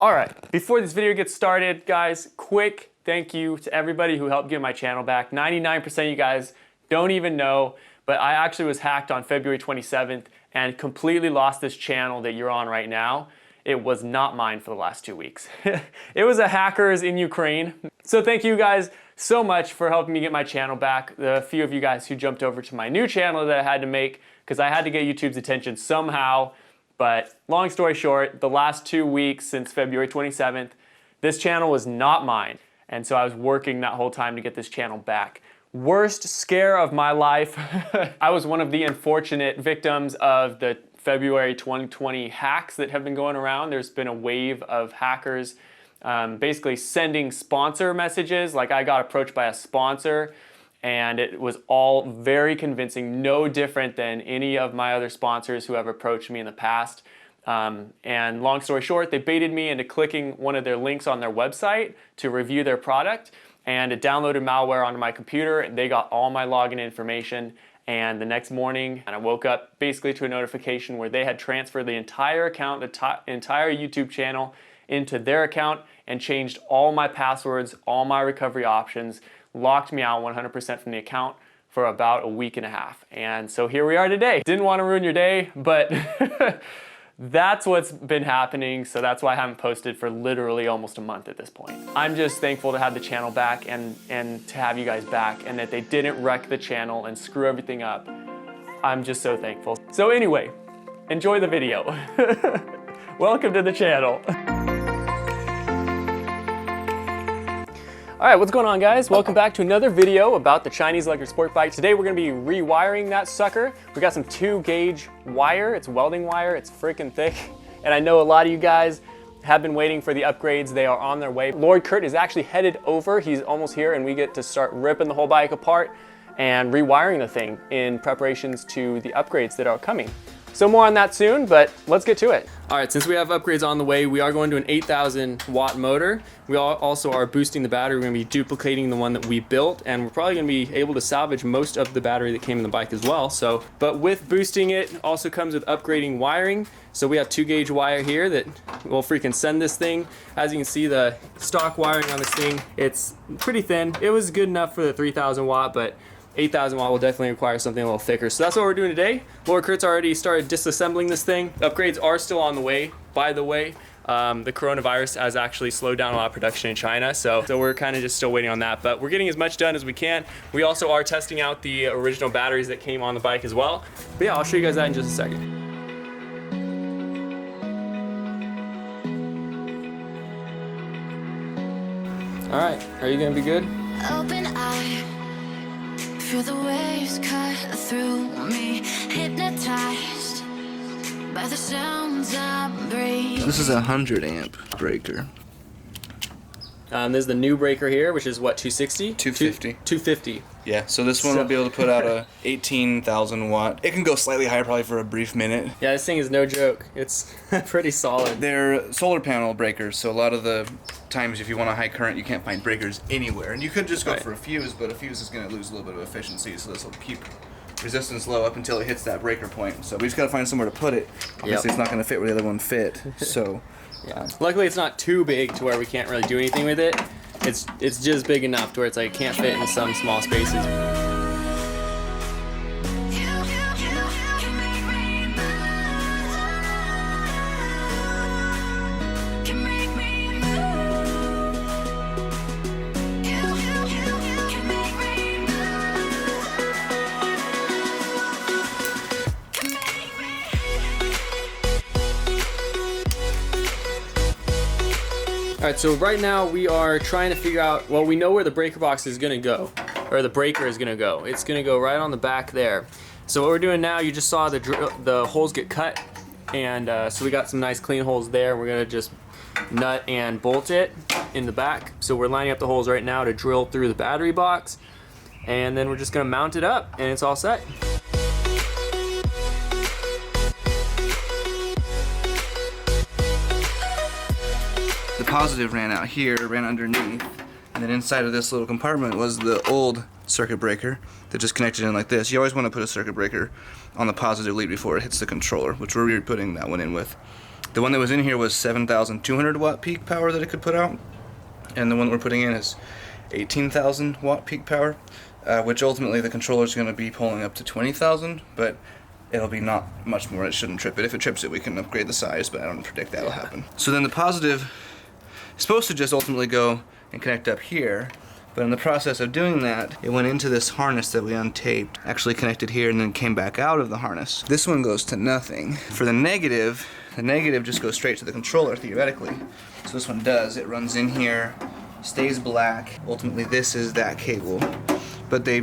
All right, before this video gets started, guys, quick thank you to everybody who helped get my channel back. 99% of you guys don't even know, but I actually was hacked on February 27th and completely lost this channel that you're on right now. It was not mine for the last 2 weeks. It was a hacker's in Ukraine. So thank you guys so much for helping me get my channel back. The few of you guys who jumped over to my new channel that I had to make because I had to get YouTube's attention somehow. But long story short, the last 2 weeks since February 27th, this channel was not mine. And so I was working that whole time to get this channel back. Worst scare of my life. I was one of the unfortunate victims of the February 2020 hacks that have been going around. There's been a wave of hackers basically sending sponsor messages. Like I got approached by a sponsor and it was all very convincing, no different than any of my other sponsors who have approached me in the past. And long story short, they baited me into clicking one of their links on their website to review their product, and it downloaded malware onto my computer, and they got all my login information. And the next morning, I woke up basically to a notification where they had transferred the entire account, the entire YouTube channel into their account and changed all my passwords, all my recovery options, locked me out 100% from the account for about a week and a half. And so here we are today. Didn't want to ruin your day, but that's what's been happening. So that's why I haven't posted for literally almost a month at this point. I'm just thankful to have the channel back and to have you guys back, and that they didn't wreck the channel and screw everything up. I'm just so thankful. So anyway, enjoy the video. Welcome to the channel. All right, what's going on, guys? Welcome back to another video about the Chinese Electric Sportbike. Today we're gonna be rewiring that sucker. We got some 2-gauge wire. It's welding wire, it's freaking thick. And I know a lot of you guys have been waiting for the upgrades. They are on their way. Lord Kurt is actually headed over. He's almost here, and we get to start ripping the whole bike apart and rewiring the thing in preparations to the upgrades that are coming. So more on that soon, but let's get to it. All right, since we have upgrades on the way, we are going to an 8,000 watt motor. We also are boosting the battery. We're gonna be duplicating the one that we built, and we're probably gonna be able to salvage most of the battery that came in the bike as well. So, but with boosting it also comes with upgrading wiring. So we have 2-gauge wire here that will freaking send this thing. As you can see, the stock wiring on this thing, it's pretty thin. It was good enough for the 3,000 watt, but 8,000 watt will definitely require something a little thicker. So that's what we're doing today. Lord Kurt's already started disassembling this thing. Upgrades are still on the way, by the way. The coronavirus has actually slowed down a lot of production in China, so we're kind of just still waiting on that. But we're getting as much done as we can. We also are testing out the original batteries that came on the bike as well. But yeah, I'll show you guys that in just a second. All right, are you gonna be good? Open eye, feel the waves cut through me, hypnotized by the sounds I breathe. This is a 100 amp breaker. There's the new breaker here, which is what, 260? 250. 250. Yeah, so this one will be able to put out a 18,000 watt. It can go slightly higher probably for a brief minute. Yeah, this thing is no joke. It's pretty solid. They're solar panel breakers, so a lot of the times if you want a high current, you can't find breakers anywhere. And you could just go for a fuse, but a fuse is going to lose a little bit of efficiency, so this will keep resistance low up until it hits that breaker point. So we just got to find somewhere to put it. Obviously, it's not going to fit where the other one fit, so... Yeah. Luckily, it's not too big to where we can't really do anything with it. It's just big enough to where it's like it can't fit in some small spaces. Alright, so right now we are trying to figure out, well, we know where the breaker box is going to go, or the breaker is going to go. It's going to go right on the back there. So what we're doing now, you just saw the holes get cut, and so we got some nice clean holes there. We're going to just nut and bolt it in the back. So we're lining up the holes right now to drill through the battery box, and then we're just going to mount it up, and it's all set. The positive ran out here, ran underneath, and then inside of this little compartment was the old circuit breaker that just connected in like this. You always want to put a circuit breaker on the positive lead before it hits the controller, which we're putting that one in with. The one that was in here was 7,200 watt peak power that it could put out, and the one that we're putting in is 18,000 watt peak power, which ultimately the controller is going to be pulling up to 20,000, but it'll be not much more. It shouldn't trip it. If it trips it, we can upgrade the size, but I don't predict that'll happen. So then the positive is supposed to just ultimately go and connect up here, but in the process of doing that, it went into this harness that we untaped, actually connected here, and then came back out of the harness. This one goes to nothing. For the negative just goes straight to the controller, theoretically. So this one does. It runs in here, stays black. Ultimately, this is that cable. But they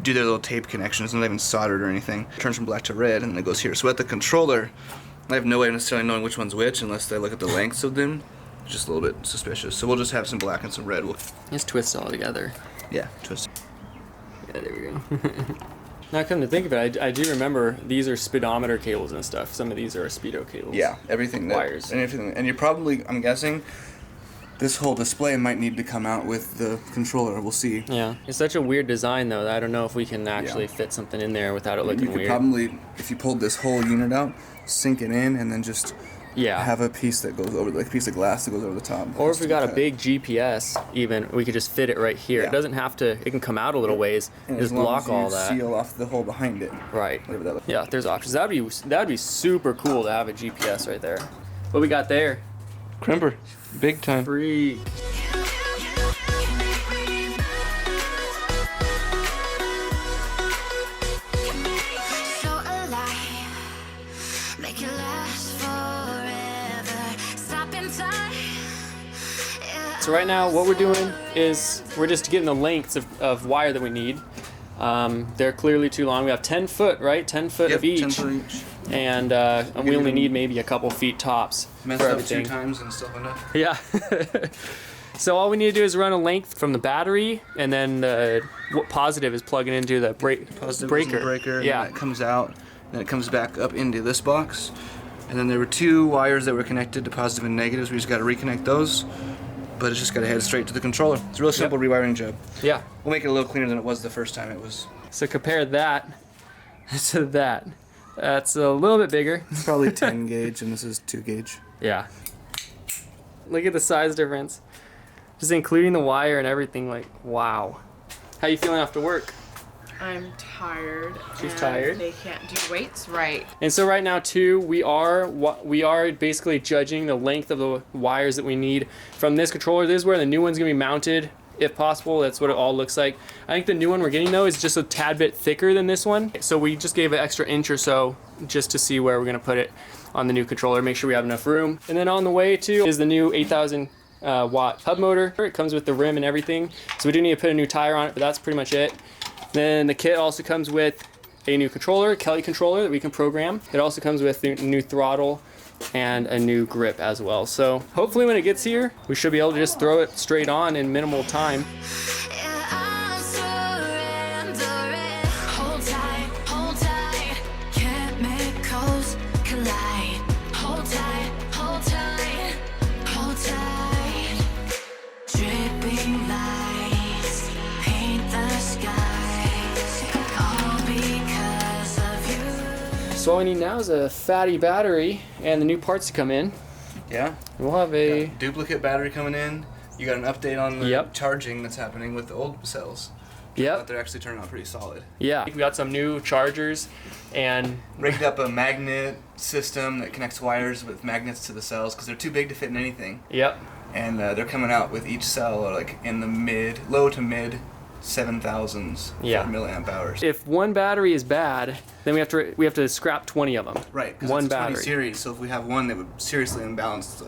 do their little tape connections, and they haven't soldered or anything. It turns from black to red, and then it goes here. So at the controller, I have no way of necessarily knowing which one's which unless I look at the lengths of them. Just a little bit suspicious. So we'll just have some black and some red. Just twist it all together. Yeah, twist. Yeah, there we go. Now, come to think of it, I do remember these are speedometer cables and stuff. Some of these are speedo cables. Yeah, everything. Wires. And everything. And you're probably, I'm guessing, this whole display might need to come out with the controller. We'll see. Yeah. It's such a weird design, though, that I don't know if we can actually fit something in there without it looking you could weird. Probably, if you pulled this whole unit out, sink it in, and then just have a piece that goes over, like a piece of glass that goes over the top. Or if we got a big GPS, even, we could just fit it right here. Yeah. It doesn't have to, it can come out a little ways, and just block all that. Seal off the hole behind it. Right. Whatever that looks. Yeah, there's options. That'd be super cool to have a GPS right there. What we got there? Crimper, big time. Free. So alive, make it last forever. Stop in time. So right now, what we're doing is we're just getting the lengths of wire that we need. They're clearly too long. We have 10 foot, right? 10 foot Yep, of each. 10 foot each. And we only need maybe a couple feet tops Messed for up everything. 2 times and still enough. Yeah. So all we need to do is run a length from the battery, and then what positive is plugging into the Positive breaker. breaker. And Yeah. then it comes out, then it comes back up into this box. And then there were 2 wires that were connected to positive and negatives. We just got to reconnect those. But it's just got to head straight to the controller. It's a real simple rewiring job. Yeah. We'll make it a little cleaner than it was the first time. It was So compare that to that. That's a little bit bigger. probably 10 gauge, and this is 2 gauge. Yeah. Look at the size difference. Just including the wire and everything, like, wow. How you feeling after work? I'm tired. She's and tired? They can't do weights right. And so right now too, we are basically judging the length of the wires that we need from this controller. This is where the new one's gonna be mounted, if possible. That's what it all looks like. I think the new one we're getting though is just a tad bit thicker than this one. So we just gave it an extra inch or so just to see where we're gonna put it on the new controller, make sure we have enough room. And then on the way too is the new 8,000 watt hub motor. It comes with the rim and everything. So we do need to put a new tire on it, but that's pretty much it. Then the kit also comes with a new controller, a Kelly controller that we can program. It also comes with a new throttle and a new grip as well. So hopefully when it gets here, we should be able to just throw it straight on in minimal time. Yeah, I'm surrendering. Hold tight, chemicals collide. Hold tight, hold tight, hold tight. Dripping lights paint the skies, all because of you. So all we need now is a fatty battery and the new parts to come in. Yeah. We'll have a Duplicate battery coming in. You got an update on the Yep. charging that's happening with the old cells. But yep. they're actually turning out pretty solid. Yeah. We got some new chargers and Rigged up a magnet system that connects wires with magnets to the cells because they're too big to fit in anything. yep. And they're coming out with each cell like in the low to mid 7,000s Yeah. for milliamp hours. If one battery is bad, then we have to scrap 20 of them. Right, because One it's a 20 battery. series, so if we have one that would seriously imbalance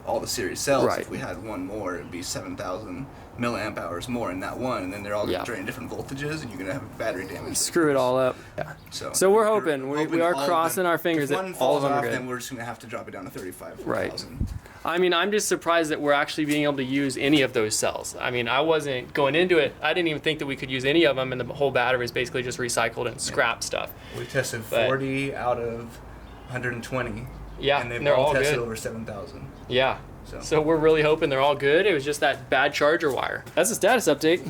all the series cells. Right. If we had one more, it'd be 7,000 milliamp hours more in that one, and then they're all Yeah. draining different voltages, and you're gonna have battery damage. Screw it all up. Yeah. So we're hoping. We are all of crossing them. our fingers If that one all of falls them are off, good. then we're just gonna have to drop it down to 35,000. Right. I mean, I'm just surprised that we're actually being able to use any of those cells. I mean, I wasn't going into it. I didn't even think that we could use any of them, and the whole battery is basically just recycled and scrap stuff. We tested But- 40 out of 120. Yeah, and they've and they're all tested good. over 7,000. Yeah. So. So we're really hoping they're all good. It was just that bad charger wire. That's the status update.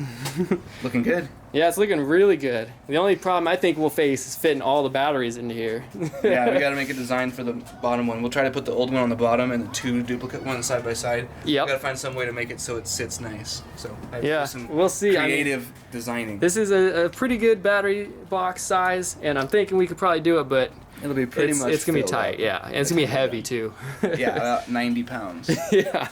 Looking good. Yeah, it's looking really good. The only problem I think we'll face is fitting all the batteries into here. Yeah, we got to make a design for the bottom one. We'll try to put the old one on the bottom and the 2 duplicate ones side by side. Yep. We got to find some way to make it so it sits nice. So I Yeah, some we'll see. creative designing. This is a pretty good battery box size, and I'm thinking we could probably do it, but It'll be pretty much. it's gonna be filled tight, up. yeah, and it's gonna be heavy too. Yeah, about 90 pounds. Yeah,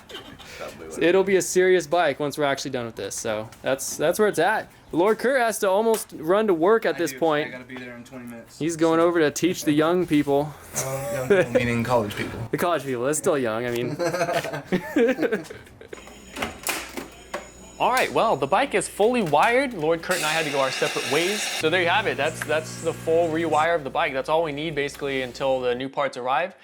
Probably what it'll be a serious bike once we're actually done with this. So that's where it's at. Lord Kurt has to almost run to work at this I point. gotta be there in 20 minutes. He's going over to teach the young people, Young people meaning college people. the college people. That's still young, I mean. All right, well, the bike is fully wired. Lord Kurt and I had to go our separate ways. So there you have it. That's the full rewire of the bike. That's all we need basically until the new parts arrive.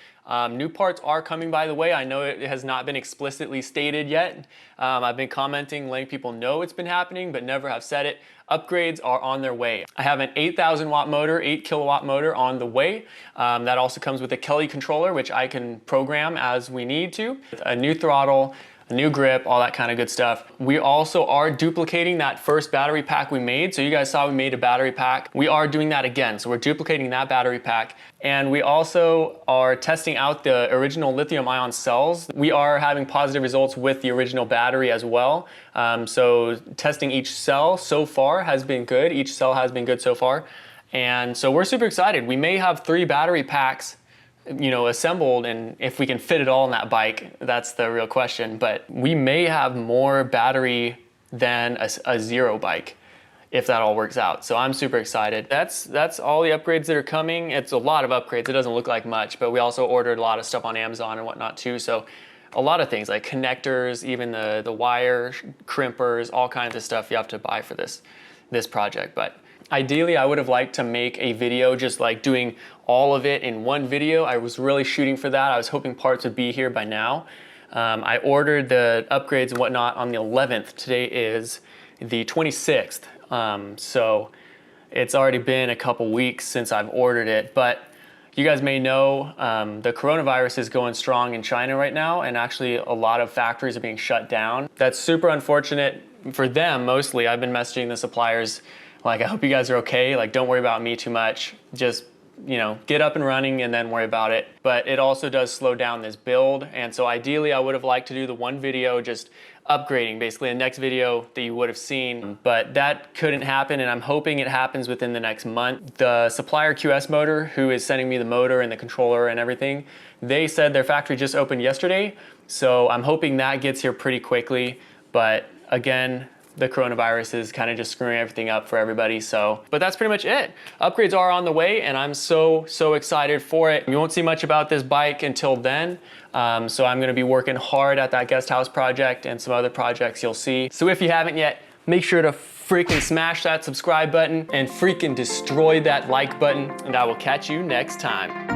New parts are coming, by the way. I know it has not been explicitly stated yet. I've been commenting, letting people know it's been happening, but never have said it. Upgrades are on their way. I have an 8,000 watt motor, 8 kilowatt motor on the way. That also comes with a Kelly controller, which I can program as we need to. A new throttle, a new grip, all that kind of good stuff. We also are duplicating that first battery pack we made. So you guys saw we made a battery pack. We are doing that again. So we're duplicating that battery pack. And we also are testing out the original lithium ion cells. We are having positive results with the original battery as well. So testing each cell so far has been good. Each cell has been good so far. And so we're super excited. We may have 3 battery packs assembled, and if we can fit it all in that bike, that's the real question. But we may have more battery than a zero bike if that all works out. So I'm super excited. That's all the upgrades that are coming. It's a lot of upgrades. It doesn't look like much, but we also ordered a lot of stuff on Amazon and whatnot too. So a lot of things like connectors, even the wire crimpers, all kinds of stuff you have to buy for this project. But ideally, I would have liked to make a video just like doing all of it in one video. I was really shooting for that. I was hoping parts would be here by now. I ordered the upgrades and whatnot on the 11th. Today is the 26th. So it's already been a couple weeks since I've ordered it, but you guys may know the coronavirus is going strong in China right now, and actually a lot of factories are being shut down. That's super unfortunate for them mostly. I've been messaging the suppliers like, I hope you guys are okay. Like, don't worry about me too much. Just, get up and running and then worry about it. But it also does slow down this build. And so ideally I would have liked to do the one video just upgrading, basically a next video that you would have seen, but that couldn't happen, and I'm hoping it happens within the next month. The supplier QS Motor, who is sending me the motor and the controller and everything, they said their factory just opened yesterday, so I'm hoping that gets here pretty quickly. But again, the coronavirus is kind of just screwing everything up for everybody. But that's pretty much it. Upgrades are on the way, and I'm so excited for it. You won't see much about this bike until then. So I'm gonna be working hard at that guest house project and some other projects you'll see. So if you haven't yet, make sure to freaking smash that subscribe button and freaking destroy that like button, and I will catch you next time.